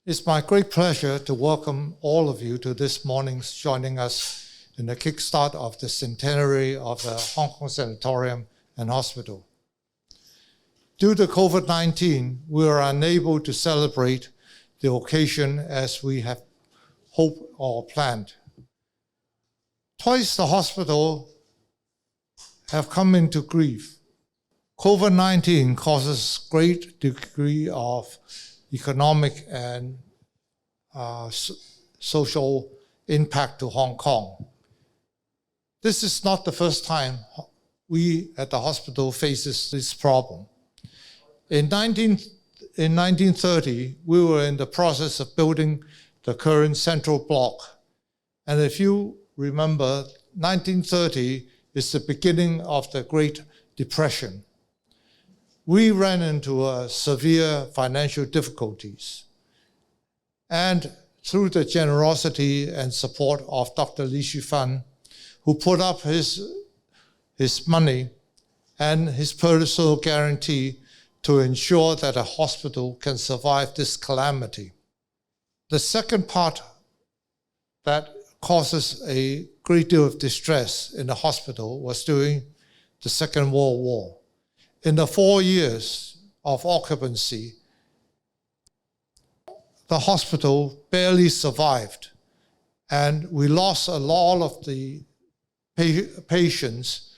It's my great pleasure to welcome all of you to this morning's joining us in the kickstart of the centenary of the Hong Kong Sanatorium and Hospital. Due to COVID-19, we are unable to celebrate the occasion as we have hoped or planned. Twice the hospital have come into grief. COVID-19 causes great degree of economic and social impact to Hong Kong. This is not the first time we at the hospital faces this problem. In 1930, we were in the process of building the current central block. And if you remember, 1930 is the beginning of the Great Depression. We ran into severe financial difficulties. And through the generosity and support of Dr. Li Shufan, who put up his money and his personal guarantee to ensure that a hospital can survive this calamity. The second part that causes a great deal of distress in the hospital was during the Second World War. In the 4 years of occupancy, the hospital barely survived, and we lost a lot of the patients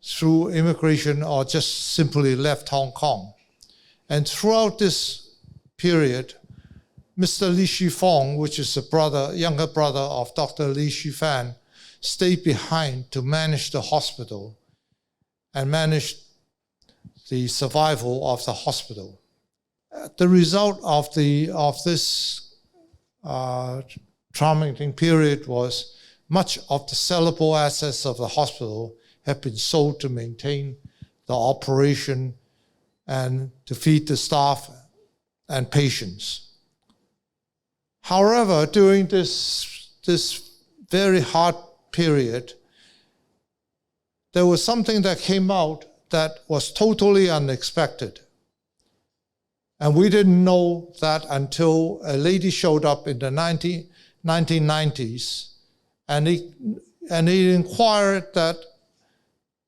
through immigration or just simply left Hong Kong. And throughout this period, Mr. Li Shufang, which is the younger brother of Dr. Li Shufan, stayed behind to manage the hospital and manage the survival of the hospital. The result of this traumatic period was much of the sellable assets of the hospital have been sold to maintain the operation and to feed the staff and patients. However, during this very hard period, there was something that came out that was totally unexpected. And we didn't know that until a lady showed up in the 1990s, and he inquired that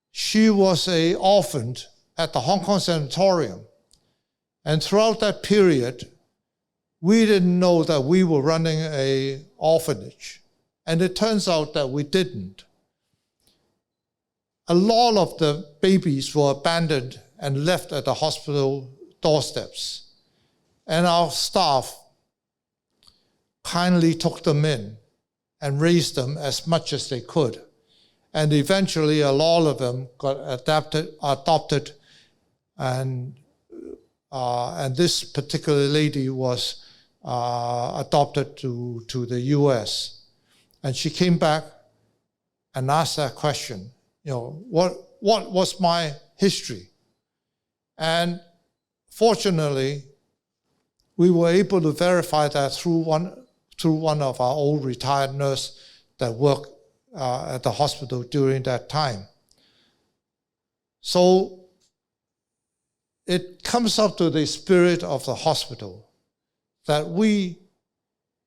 she was an orphan at the Hong Kong Sanatorium. And throughout that period, we didn't know that we were running an orphanage. And it turns out that we didn't. A lot of the babies were abandoned and left at the hospital doorsteps. And our staff kindly took them in and raised them as much as they could. And eventually a lot of them got adopted, and this particular lady was adopted to the US. And she came back and asked that question, what was my history? And fortunately, we were able to verify that through one of our old retired nurses that worked at the hospital during that time. So it comes up to the spirit of the hospital that we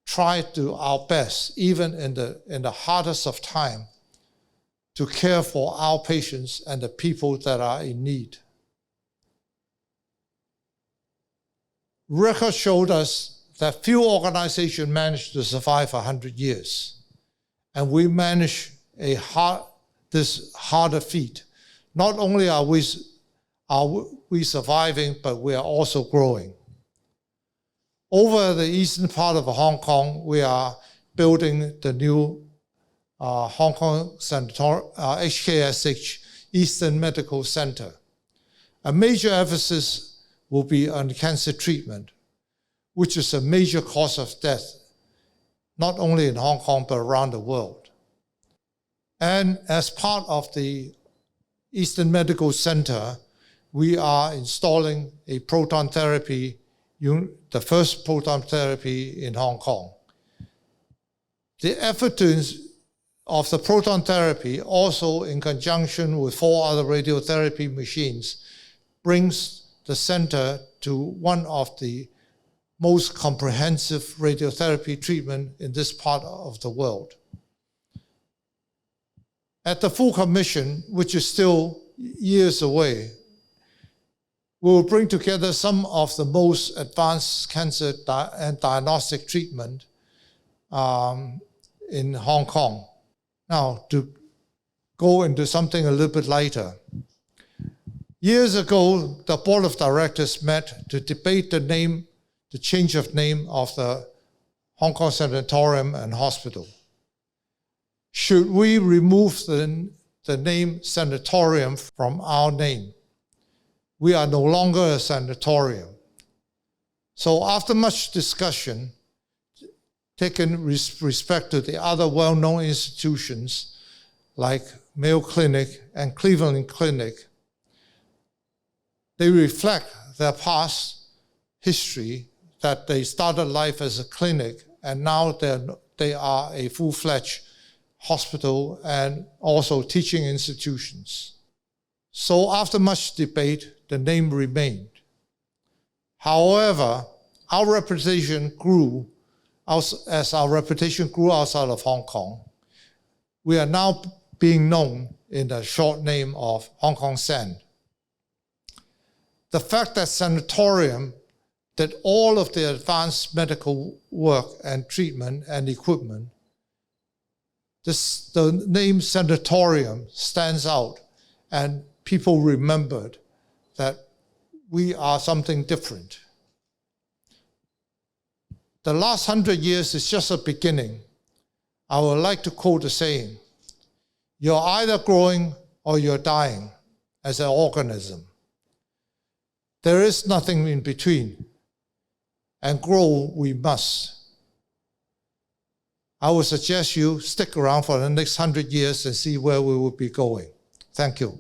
try to do our best, even in the hardest of time, to care for our patients and the people that are in need. Records showed us that few organizations managed to survive 100 years. And we managed this harder feat. Not only are we surviving, but we are also growing. Over the eastern part of Hong Kong, we are building the new Hong Kong Sanatorium, HKSH, Eastern Medical Center. A major emphasis will be on cancer treatment, which is a major cause of death, not only in Hong Kong, but around the world. And as part of the Eastern Medical Center, we are installing a proton therapy unit, the first proton therapy in Hong Kong. The effort of the proton therapy, also in conjunction with 4 other radiotherapy machines, brings the center to one of the most comprehensive radiotherapy treatment in this part of the world. At the full commission, which is still years away, we will bring together some of the most advanced cancer and diagnostic treatment in Hong Kong. Now, to go into something a little bit lighter. Years ago, the board of directors met to debate the change of name of the Hong Kong Sanatorium and Hospital. Should we remove the name sanatorium from our name? We are no longer a sanatorium. So after much discussion, taking respect to the other well-known institutions like Mayo Clinic and Cleveland Clinic, they reflect their past history, that they started life as a clinic and now they are a full-fledged hospital and also teaching institutions. So after much debate, the name remained. However, our reputation grew as our reputation grew outside of Hong Kong. We are now being known in the short name of Hong Kong San. The fact that sanatorium did all of the advanced medical work and treatment and equipment, the name sanatorium stands out, and people remembered that we are something different. The last 100 years is just a beginning. I would like to quote a saying: you're either growing or you're dying as an organism. There is nothing in between, and grow we must. I would suggest you stick around for the next 100 years and see where we will be going. Thank you.